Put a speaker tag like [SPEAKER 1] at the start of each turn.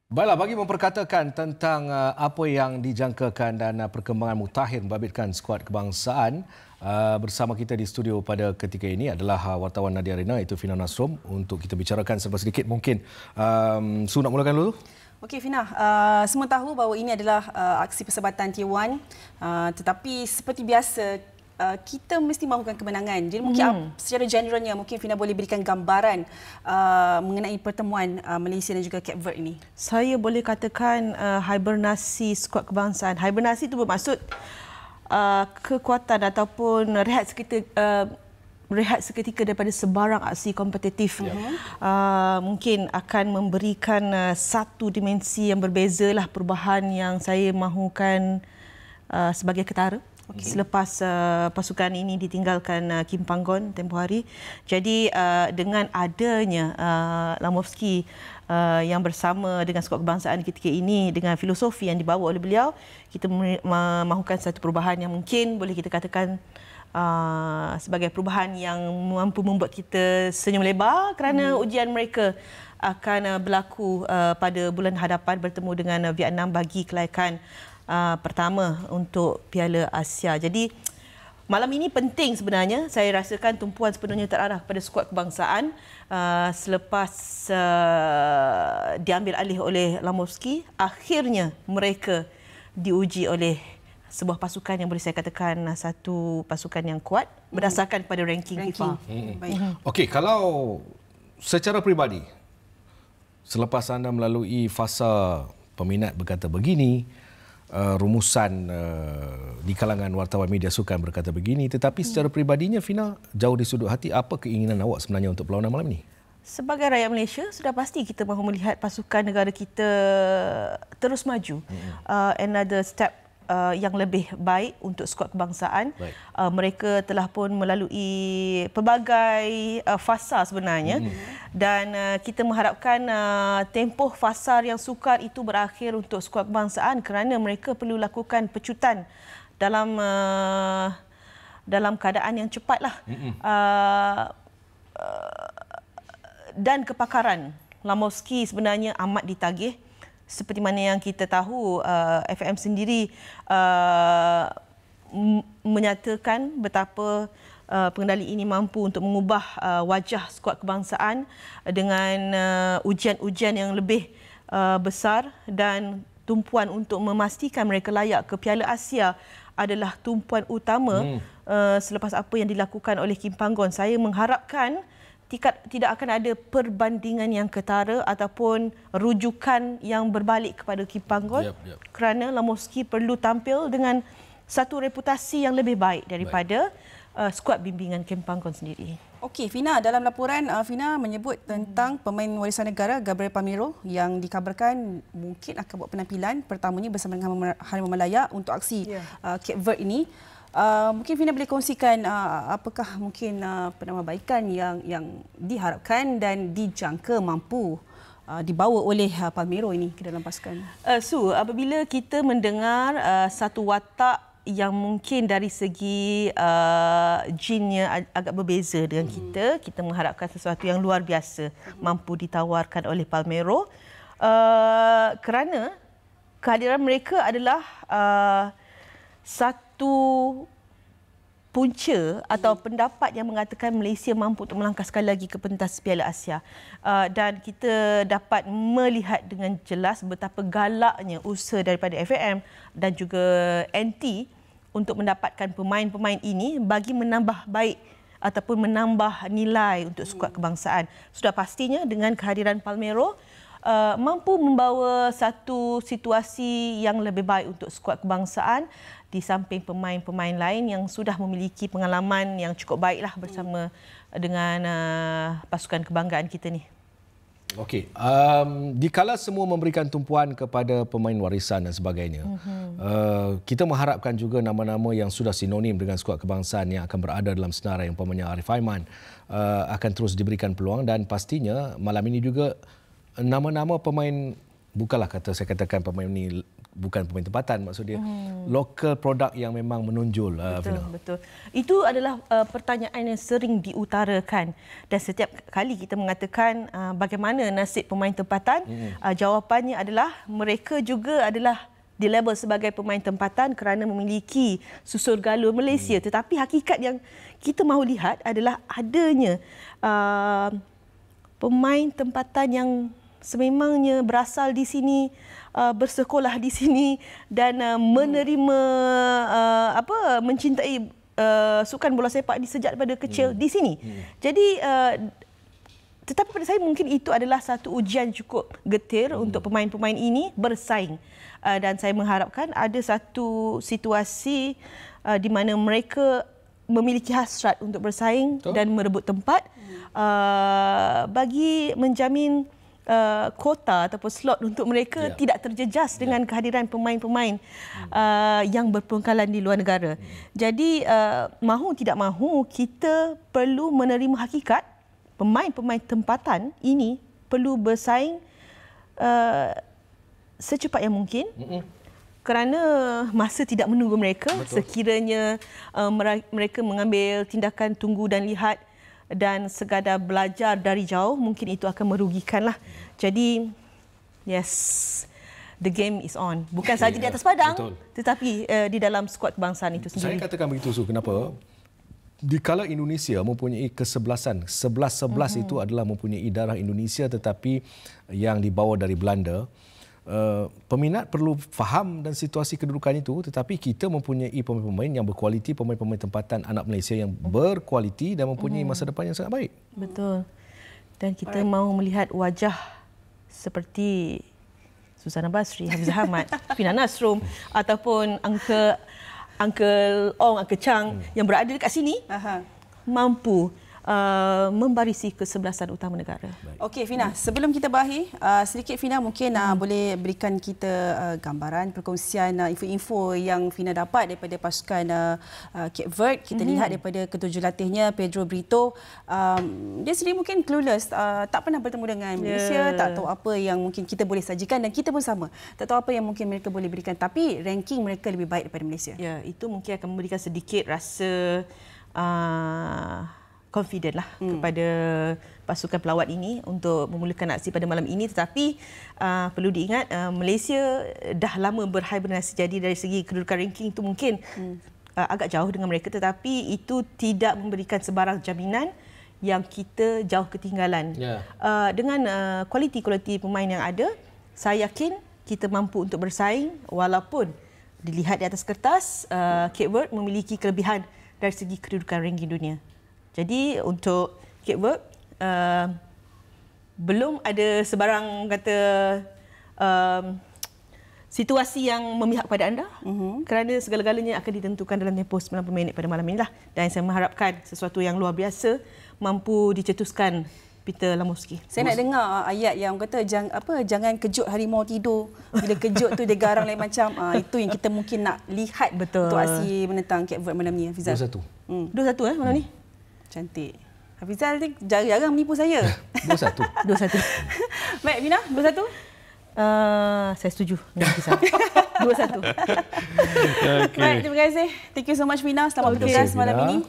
[SPEAKER 1] Baiklah, bagi memperkatakan tentang apa yang dijangkakan dan perkembangan mutakhir membabitkan skuad kebangsaan, bersama kita di studio pada ketika ini adalah wartawan Nadia Rina, iaitu Fina Nasrom, untuk kita bicarakan serba sedikit mungkin. Su, nak mulakan dulu?
[SPEAKER 2] Okey Fina, semua tahu bahawa ini adalah aksi Persebatan Tier 1, tetapi seperti biasa kita mesti mahukan kemenangan. Jadi mungkin secara generalnya mungkin Fina boleh berikan gambaran mengenai pertemuan Malaysia dan juga Cape Verde ini.
[SPEAKER 3] Saya boleh katakan hibernasi skuad kebangsaan. Hibernasi itu bermaksud kekuatan ataupun rehat seketika daripada sebarang aksi kompetitif. Mungkin akan memberikan satu dimensi yang berbezalah perubahan yang saya mahukan sebagai ketara. Selepas pasukan ini ditinggalkan Kim Panggon tempoh hari. Jadi dengan adanya Lamovski yang bersama dengan skuad kebangsaan ketika ini, dengan filosofi yang dibawa oleh beliau, kita mahukan satu perubahan yang mungkin boleh kita katakan sebagai perubahan yang mampu membuat kita senyum lebar kerana ujian mereka akan berlaku pada bulan hadapan bertemu dengan Vietnam bagi kelayakan pertama untuk Piala Asia. Jadi malam ini penting sebenarnya. Saya rasakan tumpuan sepenuhnya terarah kepada skuad kebangsaan selepas diambil alih oleh Lamovski. Akhirnya mereka diuji oleh sebuah pasukan yang boleh saya katakan satu pasukan yang kuat berdasarkan pada ranking FIFA.
[SPEAKER 1] Okey, kalau secara peribadi selepas anda melalui fasa peminat berkata begini, rumusan di kalangan wartawan media sukan berkata begini, tetapi secara peribadinya Fina, jauh di sudut hati, apa keinginan awak sebenarnya untuk perlawanan malam ini?
[SPEAKER 3] Sebagai rakyat Malaysia, sudah pasti kita mahu melihat pasukan negara kita terus maju. Another step yang lebih baik untuk skuad kebangsaan. Mereka telah pun melalui pelbagai fasa sebenarnya, dan kita mengharapkan tempoh fasa yang sukar itu berakhir untuk skuad kebangsaan kerana mereka perlu lakukan pecutan dalam keadaan yang cepatlah. Dan kepakaran Lamovski sebenarnya amat ditagih. Seperti mana yang kita tahu, FAM sendiri menyatakan betapa pengendali ini mampu untuk mengubah wajah skuad kebangsaan dengan ujian-ujian yang lebih besar, dan tumpuan untuk memastikan mereka layak ke Piala Asia adalah tumpuan utama selepas apa yang dilakukan oleh Kim Panggon. Saya mengharapkan tidak akan ada perbandingan yang ketara ataupun rujukan yang berbalik kepada Kim Panggon, kerana Lamovski perlu tampil dengan satu reputasi yang lebih baik daripada skuad bimbingan Kim Panggon sendiri.
[SPEAKER 2] Okey Fina, dalam laporan Fina menyebut tentang pemain warisan negara Gabriel Palmeiro yang dikabarkan mungkin akan buat penampilan pertamanya bersama dengan Harimau Malaya untuk aksi Cape Verde ini. Mungkin Fina boleh kongsikan apakah mungkin penambahbaikan yang diharapkan dan dijangka mampu dibawa oleh Palmeiro ini ke dalam pasukan?
[SPEAKER 3] Apabila kita mendengar satu watak yang mungkin dari segi jinnya agak berbeza dengan kita mengharapkan sesuatu yang luar biasa mampu ditawarkan oleh Palmeiro, kerana kehadiran mereka adalah satu punca atau pendapat yang mengatakan Malaysia mampu untuk melangkah sekali lagi ke pentas Piala Asia. Dan kita dapat melihat dengan jelas betapa galaknya usaha daripada FAM dan juga NT untuk mendapatkan pemain-pemain ini bagi menambah baik ataupun menambah nilai untuk skuad kebangsaan. Sudah pastinya dengan kehadiran Palmeiro mampu membawa satu situasi yang lebih baik untuk skuad kebangsaan di samping pemain-pemain lain yang sudah memiliki pengalaman yang cukup baiklah bersama dengan pasukan kebanggaan kita ni.
[SPEAKER 1] Okey, dikala semua memberikan tumpuan kepada pemain warisan dan sebagainya, kita mengharapkan juga nama-nama yang sudah sinonim dengan skuad kebangsaan yang akan berada dalam senarai, umpamanya Arif Aiman, akan terus diberikan peluang, dan pastinya malam ini juga nama-nama pemain, bukanlah saya katakan pemain ini bukan pemain tempatan, maksud dia local produk yang memang menonjol.
[SPEAKER 3] Betul. Itu adalah pertanyaan yang sering diutarakan, dan setiap kali kita mengatakan bagaimana nasib pemain tempatan, jawapannya adalah mereka juga adalah dilabel sebagai pemain tempatan kerana memiliki susur galur Malaysia. Tetapi hakikat yang kita mahu lihat adalah adanya pemain tempatan yang sememangnya berasal di sini, bersekolah di sini dan menerima mencintai sukan bola sepak sejak daripada kecil di sini. Jadi tetapi pada saya mungkin itu adalah satu ujian cukup getir untuk pemain-pemain ini bersaing. Dan saya mengharapkan ada satu situasi di mana mereka memiliki hasrat untuk bersaing dan merebut tempat bagi menjamin kuota ataupun slot untuk mereka tidak terjejas dengan kehadiran pemain-pemain yang berpengkalan di luar negara. Jadi mahu tidak mahu kita perlu menerima hakikat pemain-pemain tempatan ini perlu bersaing secepat yang mungkin. Kerana masa tidak menunggu mereka. Sekiranya mereka mengambil tindakan tunggu dan lihat dan sekadar belajar dari jauh, mungkin itu akan merugikanlah. Jadi, yes, the game is on. Bukan saja di atas padang, tetapi di dalam skuad kebangsaan itu sendiri.
[SPEAKER 1] Saya katakan begitu, Su. Kenapa? Dikala Indonesia mempunyai kesebelasan, 11-11 itu adalah mempunyai darah Indonesia tetapi yang dibawa dari Belanda. Peminat perlu faham dan situasi kedudukan itu, tetapi kita mempunyai pemain-pemain yang berkualiti, pemain-pemain tempatan anak Malaysia yang berkualiti dan mempunyai masa depan yang sangat baik. Betul.
[SPEAKER 3] Dan kita mahu melihat wajah seperti Suzana Basri, Hafizah Ahmad, Fina Nasrum ataupun Uncle Ong, Uncle Chang yang berada dekat sini mampu membarisi kesebelasan utama negara.
[SPEAKER 2] Okey Fina, sebelum kita berakhir, sedikit Fina mungkin boleh berikan kita gambaran, perkongsian info-info yang Fina dapat daripada pasukan Cape Verde. Kita lihat daripada ketujuh latihnya Pedro Brito, dia sendiri mungkin clueless, tak pernah bertemu dengan Malaysia, tak tahu apa yang mungkin kita boleh sajikan dan kita pun sama. Tak tahu apa yang mungkin mereka boleh berikan, tapi ranking mereka lebih baik daripada Malaysia.
[SPEAKER 3] Ya, itu mungkin akan memberikan sedikit rasa confident lah kepada pasukan pelawat ini untuk memulakan aksi pada malam ini. Tetapi perlu diingat Malaysia dah lama berhibernasi, jadi dari segi kedudukan ranking itu mungkin agak jauh dengan mereka, tetapi itu tidak memberikan sebarang jaminan yang kita jauh ketinggalan. Dengan kualiti-kualiti pemain yang ada, saya yakin kita mampu untuk bersaing walaupun dilihat di atas kertas Cape Verde memiliki kelebihan dari segi kedudukan ranking dunia. Jadi untuk Cape Verde belum ada sebarang kata situasi yang memihak pada anda kerana segala-galanya akan ditentukan dalam tempoh 90 minit pada malam inilah, dan saya mengharapkan sesuatu yang luar biasa mampu dicetuskan Peter Lamowski.
[SPEAKER 2] Saya nak dengar ayat yang kata jangan kejut harimau tidur, bila kejut tu dia garang lain macam. Itu yang kita mungkin nak lihat untuk aksi menentang Cape Verde malam ni, Hafizal.
[SPEAKER 1] 2-1.
[SPEAKER 3] 2-1 malam ni.
[SPEAKER 2] Cantik. Hafizal ni jarang menipu saya.
[SPEAKER 1] 2-1.
[SPEAKER 3] 2-1.
[SPEAKER 2] Baik, Fina, 2-1?
[SPEAKER 3] Saya setuju dengan Hafizal. 2-1.
[SPEAKER 2] Baik, terima kasih. Thank you so much, Fina. Selamat bertugas malam ini.